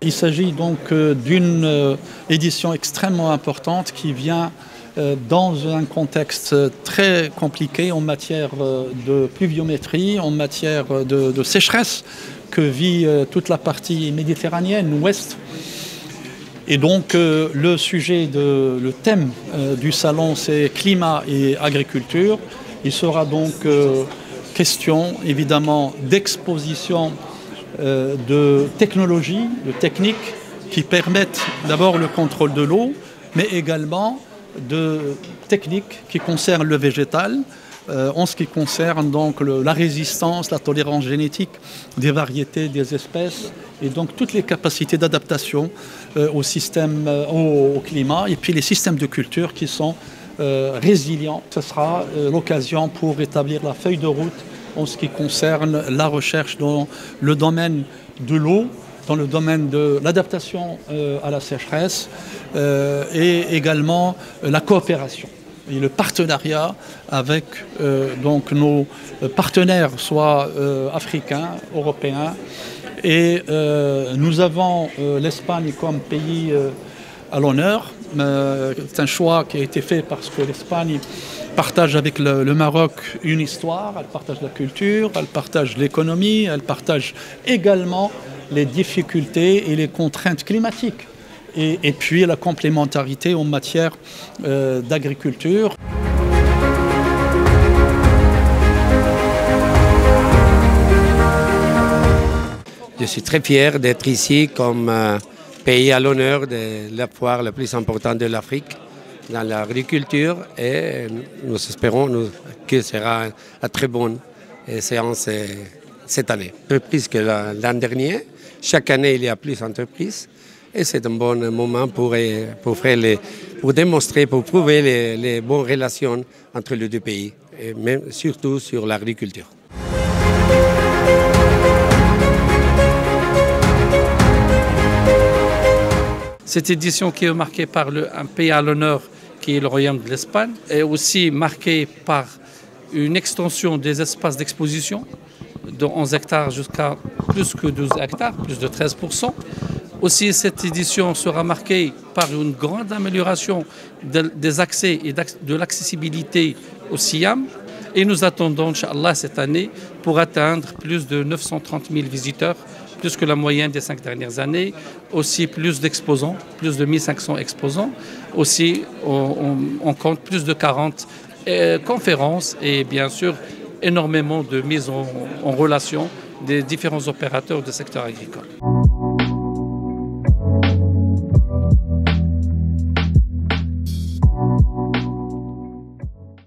Il s'agit donc d'une édition extrêmement importante qui vient dans un contexte très compliqué en matière de pluviométrie, en matière de sécheresse que vit toute la partie méditerranéenne, ouest. Et donc le thème du salon, c'est climat et agriculture. Il sera donc question évidemment d'exposition de technologies, de techniques qui permettent d'abord le contrôle de l'eau, mais également de techniques qui concernent le végétal, en ce qui concerne donc la résistance, la tolérance génétique des variétés, des espèces, et donc toutes les capacités d'adaptation au climat, et puis les systèmes de culture qui sont résilients. Ce sera l'occasion pour établir la feuille de route en ce qui concerne la recherche dans le domaine de l'eau, dans le domaine de l'adaptation à la sécheresse et également la coopération et le partenariat avec donc nos partenaires, soit africains, européens. Et nous avons l'Espagne comme pays à l'honneur. C'est un choix qui a été fait parce que l'Espagne partage avec le Maroc une histoire, elle partage la culture, elle partage l'économie, elle partage également les difficultés et les contraintes climatiques. Et puis la complémentarité en matière d'agriculture. Je suis très fier d'être ici comme pays à l'honneur de la foire la plus importante de l'Afrique dans l'agriculture et nous espérons que ce sera une très bonne séance cette année. Plus que l'an dernier, chaque année il y a plus d'entreprises et c'est un bon moment pour démontrer, pour prouver les bonnes relations entre les deux pays, et même surtout sur l'agriculture. Cette édition qui est marquée par un pays à l'honneur qui est le Royaume de l'Espagne est aussi marquée par une extension des espaces d'exposition de 11 hectares jusqu'à plus que 12 hectares, plus de 13%. Aussi, cette édition sera marquée par une grande amélioration des accès et de l'accessibilité au Siam. Et nous attendons, Inch'Allah, cette année pour atteindre plus de 930 000 visiteurs, plus que la moyenne des 5 dernières années. Aussi plus d'exposants, plus de 1500 exposants. Aussi, on compte plus de 40 conférences et bien sûr énormément de mise en relation des différents opérateurs du secteur agricole.